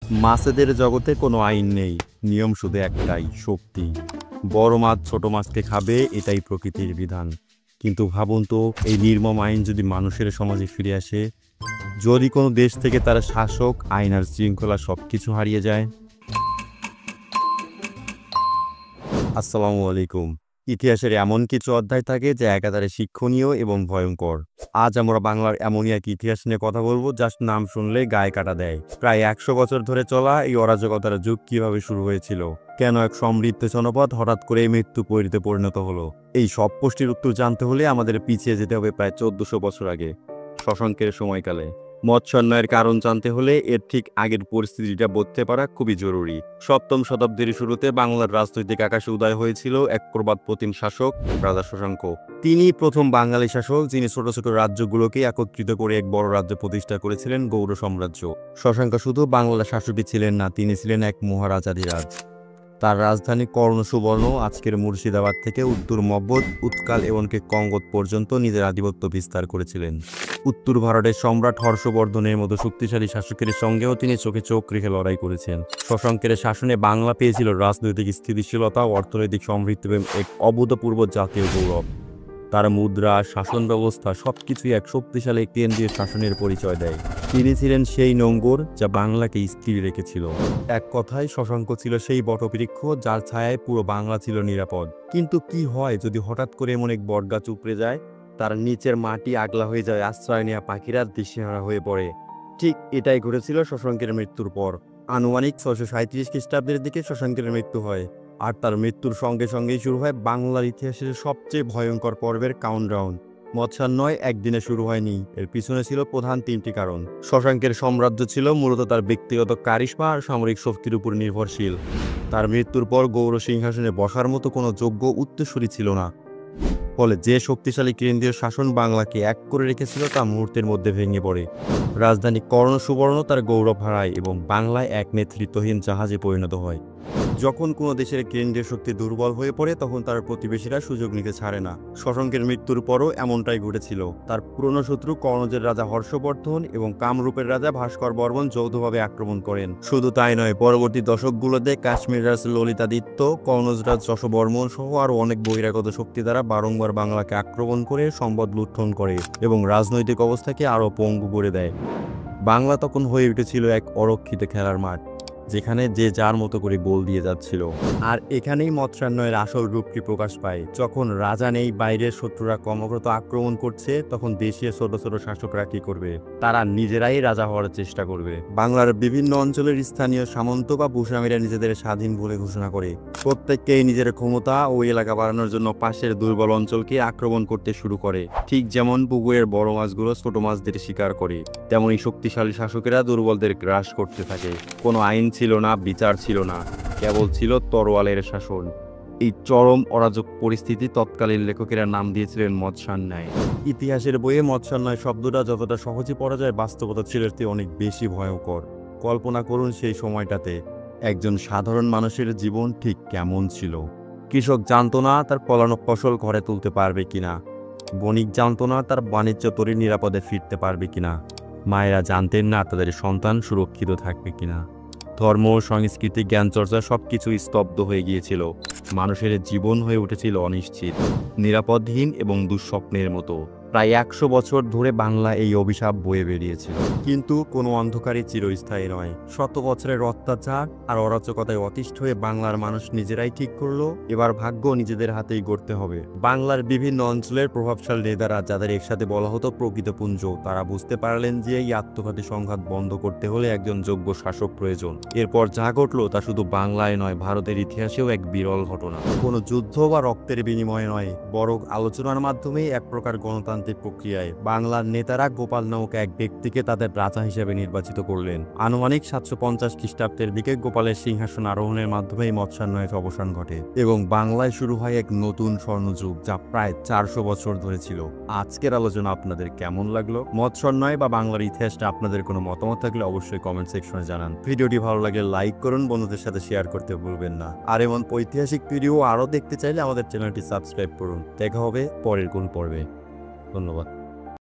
মাছেদের জগতে কোনো আইন নেই, নিয়ম শুধু একটাই, শক্তি। বড় মাছ ছোট মাছকে খাবে, এটাই প্রকৃতির বিধান। কিন্তু ভাবুন তো, এই নির্মম আইন যদি মানুষের সমাজে ফিরে আসে, যদি কোনো দেশ থেকে তার শাসক, আইন আর শৃঙ্খলা সবকিছু হারিয়ে যায়। আসসালামু আলাইকুম। ইতিহাসের এমন কিছু অধ্যায় থাকে যা একাধারে শিক্ষণীয় এবং ভয়ঙ্কর। আজ আমরা বাংলার এমনই এক ইতিহাস নিয়ে কথা বলবো, যার নাম শুনলে গায়ে কাটা দেয়। প্রায় 100 বছর ধরে চলা এই অরাজকতার যুগ কিভাবে শুরু হয়েছিল, কেন এক সমৃদ্ধ জনপদ হঠাৎ করে মৃত্যু পরিতে পরিণত হলো, এই সব প্রশ্নের উত্তর জানতে হলে আমাদের পিছিয়ে যেতে হবে প্রায় 1400 বছর আগে, শশাঙ্কের সময়কালে। মৎস্যান্যায়ের কারণ জানতে হলে এর ঠিক আগের পরিস্থিতিটা বুঝতে পারা খুবই জরুরি। 7ম শতাব্দীর শুরুতে বাংলার রাজনৈতিক আকাশে উদয় হয়েছিল এক প্রবাদপ্রতিম শাসক, রাজা শশাঙ্ক। তিনি প্রথম বাঙালি শাসক, যিনি ছোট ছোট রাজ্যগুলোকে একত্রিত করে এক বড় রাজ্য প্রতিষ্ঠা করেছিলেন, গৌড় সাম্রাজ্য। শশাঙ্ক শুধু বাংলার শাসকই ছিলেন না, তিনি ছিলেন এক মহারাজাধিরাজ। তার রাজধানী কর্ণ সুবর্ণ, আজকের মুর্শিদাবাদ থেকে উত্তর মগধ, উৎকাল এমনকি কঙ্গোত পর্যন্ত নিজের আধিপত্য বিস্তার করেছিলেন। উত্তর ভারতের সম্রাট হর্ষবর্ধনের মতো শক্তিশালী শাসকের সঙ্গেও তিনি চোখে চোখ রেখে লড়াই করেছেন। শশাঙ্কের শাসনে বাংলা পেয়েছিল রাজনৈতিক স্থিতিশীলতা, অর্থনৈতিক সমৃদ্ধি এবং এক অভূতপূর্ব জাতীয় গৌরব। তার মুদ্রা, শাসন ব্যবস্থা সবকিছুই এক শক্তিশালী কেন্দ্রীয় শাসনের পরিচয় দেয়। তিনি ছিলেন সেই নোঙ্গর যা বাংলাকে স্থির রেখেছিল। এক কথায় শশাঙ্ক ছিল সেই বটবৃক্ষ যার ছায়ায় পুরো বাংলা ছিল নিরাপদ। কিন্তু কি হয় যদি হঠাৎ করে এমন এক বটগাছ উপড়ে যায়, তার নিচের মাটি আগলা হয়ে যায়, আশ্রয় নেওয়া পাখিরা দিশেহারা হয়ে পড়ে। ঠিক এটাই ঘটেছিল শশাঙ্কের মৃত্যুর পর। আনুমানিক 637 খ্রিস্টাব্দের দিকে শশাঙ্কের মৃত্যু হয়, আর তার মৃত্যুর সঙ্গে সঙ্গেই শুরু হয় বাংলার ইতিহাসের সবচেয়ে ভয়ঙ্কর পর্বের কাউন্টডাউন। মৎস্যান্যায় একদিনে শুরু হয়নি, এর পিছনে ছিল প্রধান 3টি কারণ। শশাঙ্কের সাম্রাজ্য ছিল মূলত তার ব্যক্তিগত কারিশমা আর সামরিক শক্তির উপর নির্ভরশীল। তার মৃত্যুর পর গৌড় সিংহাসনে বসার মতো কোনো যোগ্য উত্তরসূরি ছিল না। ফলে যে শক্তিশালী কেন্দ্রীয় শাসন বাংলাকে এক করে রেখেছিল তা মুহূর্তের মধ্যে ভেঙে পড়ে। রাজধানী কর্ণ সুবর্ণ তার গৌরব হারায় এবং বাংলায় এক নেতৃত্বহীন জাহাজে পরিণত হয়। যখন কোনো দেশের কেন্দ্রীয় শক্তি দুর্বল হয়ে পড়ে, তখন তার প্রতিবেশীরা সুযোগ নিতে ছাড়ে না। শশাঙ্কের মৃত্যুর পরও এমনটাই ঘটেছিল। তার পুরনো শত্রু কর্ণজের রাজা হর্ষবর্ধন এবং কামরূপের রাজা ভাস্কর বর্মন যৌথভাবে আক্রমণ করেন। শুধু তাই নয়, পরবর্তী দশকগুলোতে কাশ্মীর রাজ ললিতাদিত্য, কর্ণজ রাজ যশবর্মন সহ আরও অনেক বহিরাগত শক্তি দ্বারা বারংবার বাংলাকে আক্রমণ করে সম্পদ লুণ্ঠন করে এবং রাজনৈতিক অবস্থাকে আরও পঙ্গু করে দেয়। বাংলা তখন হয়ে উঠেছিল এক অরক্ষিত খেলার মাঠ, যেখানে যে যার মতো করে গোল দিয়ে যাচ্ছিল। আর এখানেই মৎস্যান্যায়ের আসল রূপটি প্রকাশ পায়। যখন রাজা নেই, বাইরের শত্রুরা ক্রমাগত আক্রমণ করছে, তখন দেশীয় ছোট ছোট শাসকরা কি করবে? তারা নিজেরাই রাজা হওয়ার চেষ্টা করবে। বাংলার বিভিন্ন অঞ্চলের স্থানীয় সামন্ত বা ভূস্বামীরা নিজেদের স্বাধীন বলে ঘোষণা করে। প্রত্যেককেই নিজের ক্ষমতা ও এলাকা বাড়ানোর জন্য পাশের দুর্বল অঞ্চলকে আক্রমণ করতে শুরু করে। ঠিক যেমন পুকুরের বড় মাছগুলো ছোট মাছদের শিকার করে, তেমনই শক্তিশালী শাসকেরা দুর্বলদের গ্রাস করতে থাকে। কোনো আইন ছিল না, বিচার ছিল না, কেবল ছিল তরোয়ালের শাসন। এই চরম অরাজক পরিস্থিতি তৎকালীন লেখকেরা নাম দিয়েছিলেন মৎস্যান্যায়। ইতিহাসের বইয়ে মৎস্যান্যায় শব্দটা যতটা সহজে পড়া যায়, বাস্তবতা ছিল এর চেয়ে অনেক বেশি ভয়ঙ্কর। কল্পনা করুন সেই সময়টাতে একজন সাধারণ মানুষের জীবন ঠিক কেমন ছিল। কৃষক জানতো না তার ফলানো ফসল ঘরে তুলতে পারবে কিনা, বণিক জানতো না তার বাণিজ্য তরী নিরাপদে ফিরতে পারবে কিনা, মায়েরা জানতেন না তাদের সন্তান সুরক্ষিত থাকবে কিনা। ধর্ম, সংস্কৃতি, জ্ঞানচর্চা সবকিছু স্তব্ধ হয়ে গিয়েছিল। মানুষের জীবন হয়ে উঠেছিল অনিশ্চিত, নিরাপদহীন এবং দুঃস্বপ্নের মতো। প্রায় 100 বছর ধরে বাংলা এই অভিশাপ বয়ে বেরিয়েছিল। কিন্তু কোনো অন্ধকারই চিরস্থায়ী নয়। শত বছরের অত্যাচার আর অরাজকতায় অতিষ্ঠ হয়ে বাংলার মানুষ নিজেরাই ঠিক করলো, এবার ভাগ্য নিজেদের হাতেই গড়তে হবে। বাংলার বিভিন্ন অঞ্চলের প্রভাবশালী নেতারা, যাদের একসাথে বলা হতো প্রকৃতপুঞ্জ, তারা বুঝতে পারলেন যে এই আত্মঘাতী সংঘাত বন্ধ করতে হলে একজন যোগ্য শাসক প্রয়োজন। এরপর যা ঘটলো তা শুধু বাংলায় নয়, ভারতের ইতিহাসেও এক বিরল ঘটনা। কোনো যুদ্ধ বা রক্তের বিনিময়ে নয়, বরং আলোচনার মাধ্যমেই এক প্রকার গণতান্ত্রিক প্রক্রিয়ায় বাংলার নেতারা গোপাল নামক এক ব্যক্তিকে তাদের রাজা হিসেবে নির্বাচিত করলেন। আনুমানিক 750 খ্রিস্টাব্দের দিকে গোপালের সিংহাসন আরোহণের মাধ্যমে মৎস্যান্যায়ের অবসান ঘটে এবং বাংলায় শুরু হয় এক নতুন স্বর্ণযুগ, যা প্রায় 400 বছর ধরে ছিল। আজকের আলোচনা আপনাদের কেমন লাগলো? মৎস্যান্যায় বা বাংলার ইতিহাসটা আপনাদের কোনো মতামত থাকলে অবশ্যই কমেন্ট সেকশনে জানান। ভিডিওটি ভালো লাগলে লাইক করুন, বন্ধুদের সাথে শেয়ার করতে ভুলবেন না। আর এমন ঐতিহাসিক ভিডিও আরও দেখতে চাইলে আমাদের চ্যানেলটি সাবস্ক্রাইব করুন। দেখা হবে পরের কোন পর্বে। ধন্যবাদ।